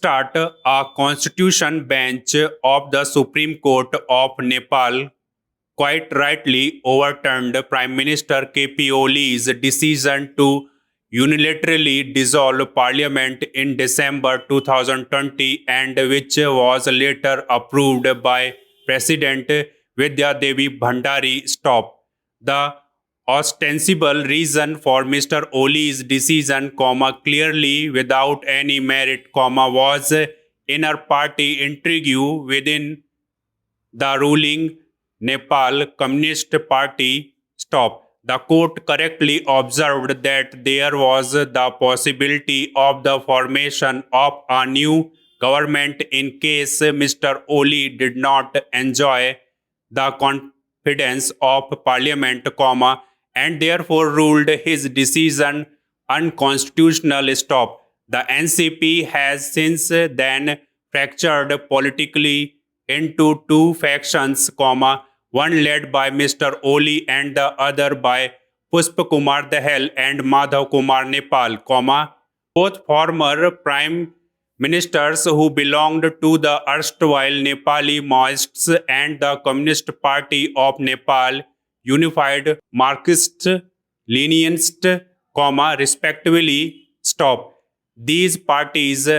start, a constitution bench of the Supreme Court of Nepal quite rightly overturned Prime Minister K.P. Oli's decision to unilaterally dissolve parliament in December 2020 and which was later approved by President Bidya Devi Bhandari. Stop. The ostensible reason for Mr. Oli's decision, clearly without any merit, was inner party intrigue within the ruling Nepal Communist Party. Stop. The court correctly observed that there was the possibility of the formation of a new government in case Mr. Oli did not enjoy the confidence of Parliament, and therefore ruled his decision unconstitutional. Stop. The NCP has since then fractured politically into two factions, one led by Mr. Oli and the other by Pushp Kumar Dahal and Madhav Kumar Nepal, both former prime ministers who belonged to the erstwhile Nepali Maoists and the Communist Party of Nepal, Unified Marxist Leninist, respectively. Stop. These parties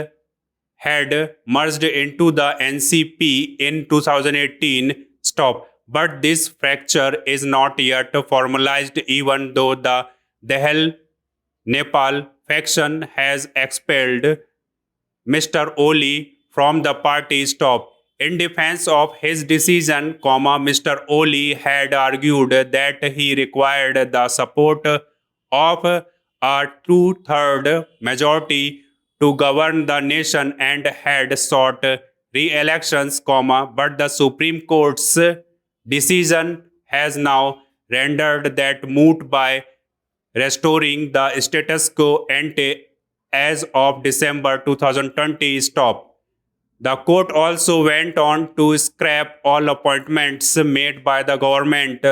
had merged into the NCP in 2018. Stop. But this fracture is not yet formalized, even though the Dahal Nepal faction has expelled Mr. Oli from the party. Stop. In defense of his decision, Mr. Oli had argued that he required the support of a two-third majority to govern the nation and had sought re-elections, but the Supreme Court's decision has now rendered that moot by restoring the status quo ante as of December 2020. Stop. The court also went on to scrap all appointments made by the government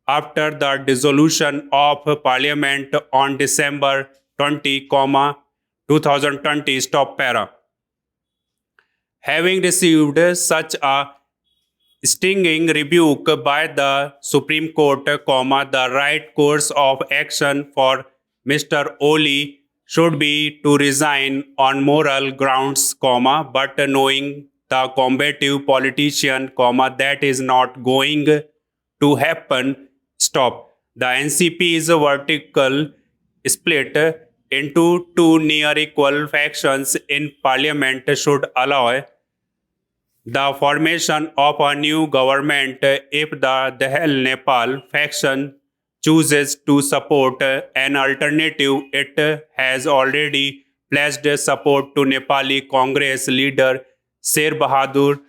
after the dissolution of parliament on December 20, 2020. Stop. Having received such a stinging rebuke by the Supreme Court, the right course of action for Mr. Oli should be to resign on moral grounds, but knowing the combative politician, that is not going to happen. Stop. The NCP's vertical split into two near equal factions in parliament should allow the formation of a new government if the Dahal Nepal faction chooses to support an alternative. It has already pledged support to Nepali Congress leader Sher Bahadur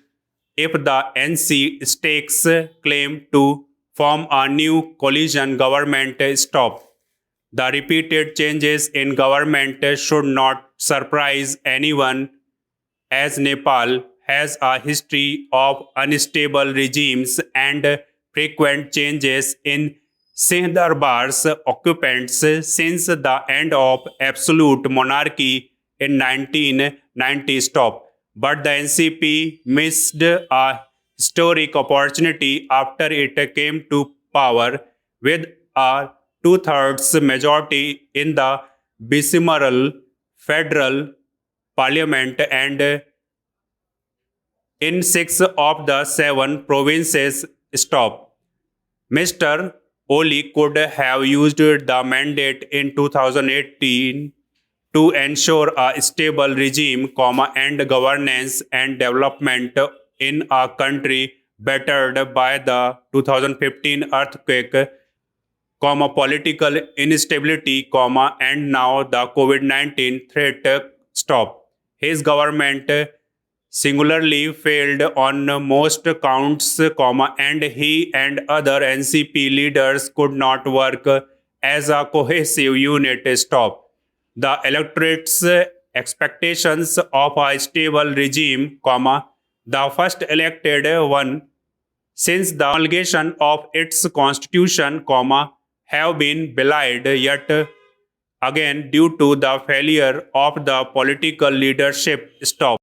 if the NC stakes claim to form a new coalition government. Stop. The repeated changes in government should not surprise anyone, as Nepal has a history of unstable regimes and frequent changes in Singh Darbar's occupants since the end of absolute monarchy in 1990. Stop. But the NCP missed a historic opportunity after it came to power with a two-thirds majority in the bicameral federal parliament and in 6 of the 7 provinces. Stop. Mr. Oli could have used the mandate in 2018 to ensure a stable regime, and governance and development in a country battered by the 2015 earthquake, political instability, and now the COVID-19 threat. Stop. His government singularly failed on most counts, and he and other NCP leaders could not work as a cohesive unit. Stop. The electorate's expectations of a stable regime, the first elected one since the promulgation of its constitution, have been belied yet again due to the failure of the political leadership. Stop.